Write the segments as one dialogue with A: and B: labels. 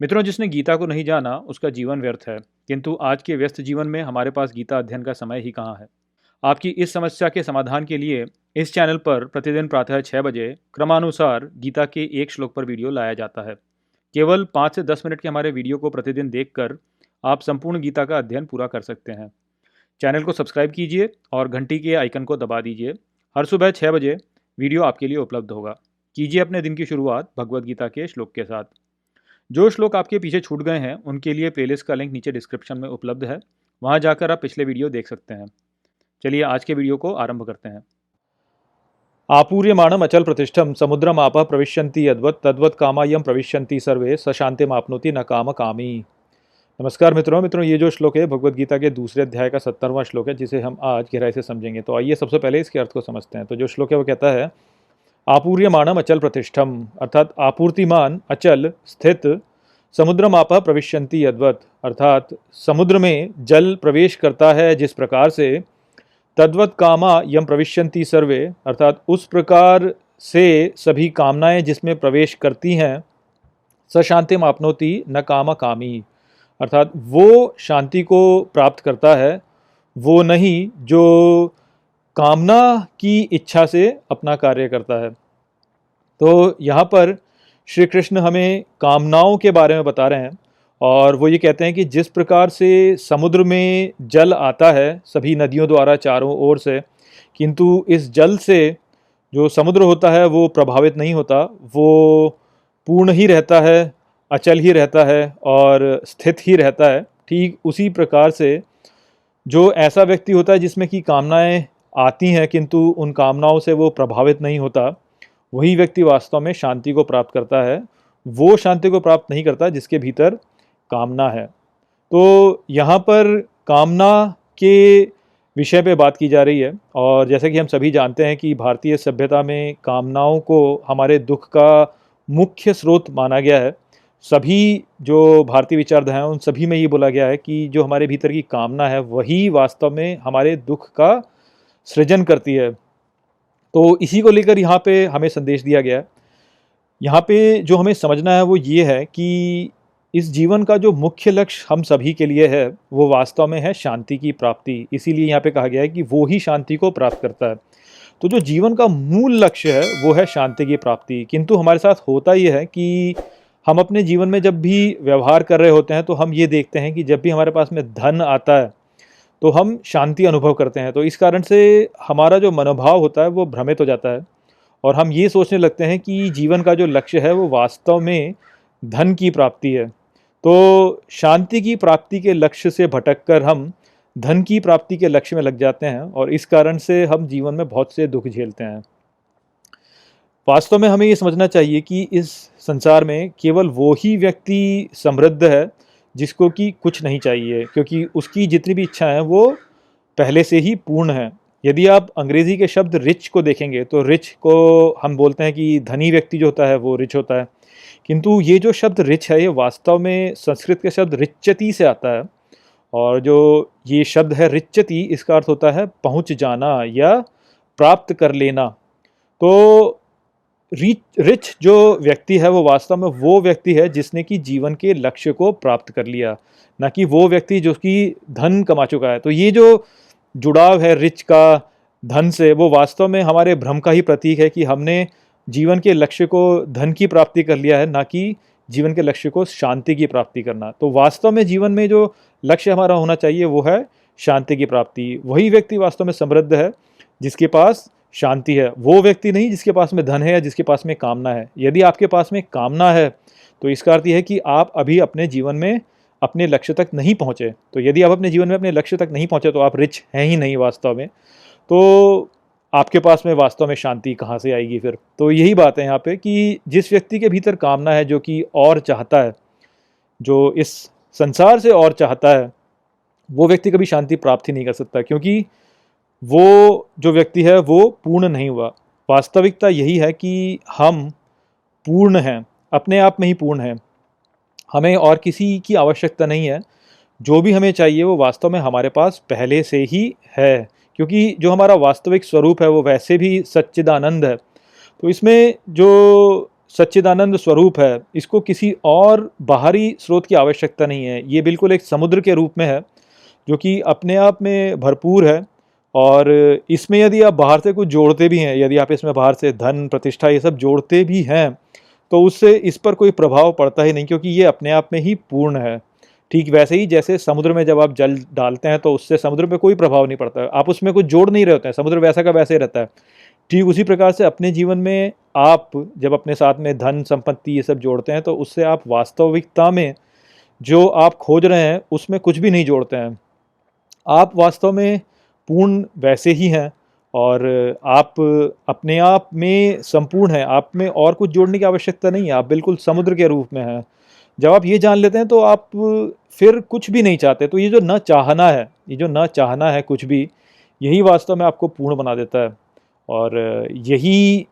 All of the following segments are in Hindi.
A: मित्रों, जिसने गीता को नहीं जाना उसका जीवन व्यर्थ है। किंतु आज के व्यस्त जीवन में हमारे पास गीता अध्ययन का समय ही कहाँ है। आपकी इस समस्या के समाधान के लिए इस चैनल पर प्रतिदिन प्रातः 6 बजे क्रमानुसार गीता के एक श्लोक पर वीडियो लाया जाता है। केवल 5 से 10 मिनट के हमारे वीडियो को प्रतिदिन देखकर आप संपूर्ण गीता का अध्ययन पूरा कर सकते हैं। चैनल को सब्सक्राइब कीजिए और घंटी के आइकन को दबा दीजिए। हर सुबह 6 बजे वीडियो आपके लिए उपलब्ध होगा। कीजिए अपने दिन की शुरुआत भगवत गीता के श्लोक के साथ। जो श्लोक आपके पीछे छूट गए हैं उनके लिए प्लेलिस्ट का लिंक नीचे डिस्क्रिप्शन में उपलब्ध है। वहां जाकर आप पिछले वीडियो देख सकते हैं। चलिए आज के वीडियो को आरंभ करते हैं। आपूर्यमाणम अचल प्रतिष्ठम समुद्रम आपः प्रविश्यन्ति यद्वत् तद्वत् कामायम प्रविश्यन्ति सर्वे स शांतिमाप्नोति न काम कामी। नमस्कार मित्रों, ये जो श्लोक है भगवत गीता के दूसरे अध्याय का 70वां श्लोक है, जिसे हम आज गहराई से समझेंगे। तो आइए सबसे पहले इसके अर्थ को समझते हैं। तो जो श्लोक है वो कहता है, आपूर्यमाणम अचल प्रतिष्ठम, अर्थात आपूर्तिमान, अचल, स्थित, समुद्रम आपः प्रविश्यन्ति यद्वत्, अर्थात समुद्र में जल प्रवेश करता है जिस प्रकार से, तद्वत् कामा यम प्रविश्यन्ति सर्वे, अर्थात उस प्रकार से सभी कामनाएं जिसमें प्रवेश करती हैं, स शांतिम आपनोति न काम कामी, अर्थात वो शांति को प्राप्त करता है, वो नहीं जो कामना की इच्छा से अपना कार्य करता है। तो यहाँ पर श्री कृष्ण हमें कामनाओं के बारे में बता रहे हैं और वो ये कहते हैं कि जिस प्रकार से समुद्र में जल आता है सभी नदियों द्वारा चारों ओर से, किंतु इस जल से जो समुद्र होता है वो प्रभावित नहीं होता, वो पूर्ण ही रहता है, अचल ही रहता है और स्थित ही रहता है। ठीक उसी प्रकार से जो ऐसा व्यक्ति होता है जिसमें कि कामनाएं आती हैं किंतु उन कामनाओं से वो प्रभावित नहीं होता, वही व्यक्ति वास्तव में शांति को प्राप्त करता है। वो शांति को प्राप्त नहीं करता जिसके भीतर कामना है। तो यहाँ पर कामना के विषय पे बात की जा रही है और जैसे कि हम सभी जानते हैं कि भारतीय सभ्यता में कामनाओं को हमारे दुख का मुख्य स्रोत माना गया है। सभी जो भारतीय विचारधारा हैं उन सभी में ये बोला गया है कि जो हमारे भीतर की कामना है वही वास्तव में हमारे दुख का सृजन करती है। तो इसी को लेकर यहाँ पे हमें संदेश दिया गया है। यहाँ पे जो हमें समझना है वो ये है कि इस जीवन का जो मुख्य लक्ष्य हम सभी के लिए है वो वास्तव में है शांति की प्राप्ति। इसीलिए यहाँ पे कहा गया है कि वो ही शांति को प्राप्त करता है। तो जो जीवन का मूल लक्ष्य है वो है शांति की प्राप्ति। किंतु हमारे साथ होता ये है कि हम अपने जीवन में जब भी व्यवहार कर रहे होते हैं तो हम ये देखते हैं कि जब भी हमारे पास में धन आता है तो हम शांति अनुभव करते हैं। तो इस कारण से हमारा जो मनोभाव होता है वो भ्रमित हो जाता है और हम ये सोचने लगते हैं कि जीवन का जो लक्ष्य है वो वास्तव में धन की प्राप्ति है। तो शांति की प्राप्ति के लक्ष्य से भटककर हम धन की प्राप्ति के लक्ष्य में लग जाते हैं और इस कारण से हम जीवन में बहुत से दुख झेलते हैं। वास्तव में हमें ये समझना चाहिए कि इस संसार में केवल वो ही व्यक्ति समृद्ध है जिसको कि कुछ नहीं चाहिए, क्योंकि उसकी जितनी भी इच्छाएं हैं वो पहले से ही पूर्ण हैं। यदि आप अंग्रेजी के शब्द रिच को देखेंगे तो रिच को हम बोलते हैं कि धनी व्यक्ति जो होता है वो रिच होता है, किंतु ये जो शब्द रिच है ये वास्तव में संस्कृत के शब्द रिच्यति से आता है और जो ये शब्द है रिच्यति इसका अर्थ होता है पहुंच जाना या प्राप्त कर लेना। तो रिच जो व्यक्ति है वो वास्तव में वो व्यक्ति है जिसने कि जीवन के लक्ष्य को प्राप्त कर लिया, ना कि वो व्यक्ति जो कि धन कमा चुका है। तो ये जो जुड़ाव है रिच का धन से वो वास्तव में हमारे भ्रम का ही प्रतीक है कि हमने जीवन के लक्ष्य को धन की प्राप्ति कर लिया है, ना कि जीवन के लक्ष्य को शांति की प्राप्ति करना। तो वास्तव में जीवन में जो लक्ष्य हमारा होना चाहिए वो है शांति की प्राप्ति। वही व्यक्ति वास्तव में समृद्ध है जिसके पास शांति है, वो व्यक्ति नहीं जिसके पास में धन है या जिसके पास में कामना है। यदि आपके पास में कामना है तो इसका अर्थ यह है कि आप अभी अपने जीवन में अपने लक्ष्य तक नहीं पहुँचे। तो यदि आप अपने जीवन में अपने लक्ष्य तक नहीं पहुँचे तो आप रिच हैं ही नहीं वास्तव में। तो आपके पास में वास्तव में शांति कहाँ से आएगी फिर। तो यही बात है यहाँ पे कि जिस व्यक्ति के भीतर कामना है, जो कि और चाहता है, जो इस संसार से और चाहता है, वो व्यक्ति कभी शांति प्राप्त ही नहीं कर सकता, क्योंकि वो जो व्यक्ति है वो पूर्ण नहीं हुआ। वास्तविकता यही है कि हम पूर्ण हैं, अपने आप में ही पूर्ण हैं, हमें और किसी की आवश्यकता नहीं है। जो भी हमें चाहिए वो वास्तव में हमारे पास पहले से ही है, क्योंकि जो हमारा वास्तविक स्वरूप है वो वैसे भी सच्चिदानंद है। तो इसमें जो सच्चिदानंद स्वरूप है, इसको किसी और बाहरी स्रोत की आवश्यकता नहीं है। ये बिल्कुल एक समुद्र के रूप में है जो कि अपने आप में भरपूर है। और इसमें यदि आप बाहर से कुछ जोड़ते भी हैं, यदि आप इसमें बाहर से धन, प्रतिष्ठा ये सब जोड़ते भी हैं, तो उससे इस पर कोई प्रभाव पड़ता ही नहीं, क्योंकि ये अपने आप में ही पूर्ण है। ठीक वैसे ही जैसे समुद्र में जब आप जल डालते हैं तो उससे समुद्र पे कोई प्रभाव नहीं पड़ता, आप उसमें कुछ जोड़ नहीं रहे होते हैं, समुद्र वैसा का वैसे ही रहता है। ठीक उसी प्रकार से अपने जीवन में आप जब अपने साथ में धन, संपत्ति ये सब जोड़ते हैं, तो उससे आप वास्तविकता में जो आप खोज रहे हैं उसमें कुछ भी नहीं जोड़ते हैं। आप वास्तव में पूर्ण वैसे ही हैं और आप अपने आप में संपूर्ण हैं, आप में और कुछ जोड़ने की आवश्यकता नहीं है, आप बिल्कुल समुद्र के रूप में हैं। जब आप ये जान लेते हैं तो आप फिर कुछ भी नहीं चाहते। तो ये जो न चाहना है, ये जो न चाहना है कुछ भी, यही वास्तव में आपको पूर्ण बना देता है। और यही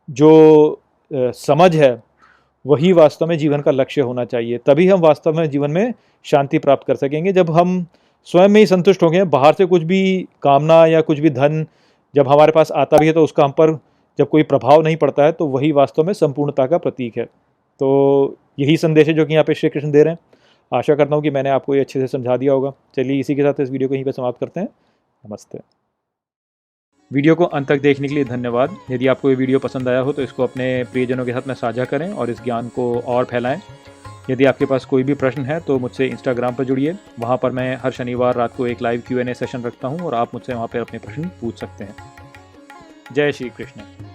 A: जो समझ है वही वास्तव में जीवन का लक्ष्य होना चाहिए। तभी हम वास्तव में जीवन में शांति प्राप्त कर सकेंगे, जब हम स्वयं में ही संतुष्ट होंगे। बाहर से कुछ भी कामना या कुछ भी धन जब हमारे पास आता भी है तो उसका हम पर जब कोई प्रभाव नहीं पड़ता है, तो वही वास्तव में संपूर्णता का प्रतीक है। तो यही संदेश है जो कि यहाँ पे श्री कृष्ण दे रहे हैं। आशा करता हूँ कि मैंने आपको ये अच्छे से समझा दिया होगा। चलिए इसी के साथ इस वीडियो को यहीं पर समाप्त करते हैं। नमस्ते। वीडियो को अंत तक देखने के लिए धन्यवाद। यदि आपको ये वीडियो पसंद आया हो तो इसको अपने प्रियजनों के साथ में साझा करें और इस ज्ञान को और फैलाएं। यदि आपके पास कोई भी प्रश्न है तो मुझसे इंस्टाग्राम पर जुड़िए। वहाँ पर मैं हर शनिवार रात को एक लाइव Q&A सेशन रखता हूँ और आप मुझसे वहाँ पर अपने प्रश्न पूछ सकते हैं। जय श्री कृष्ण।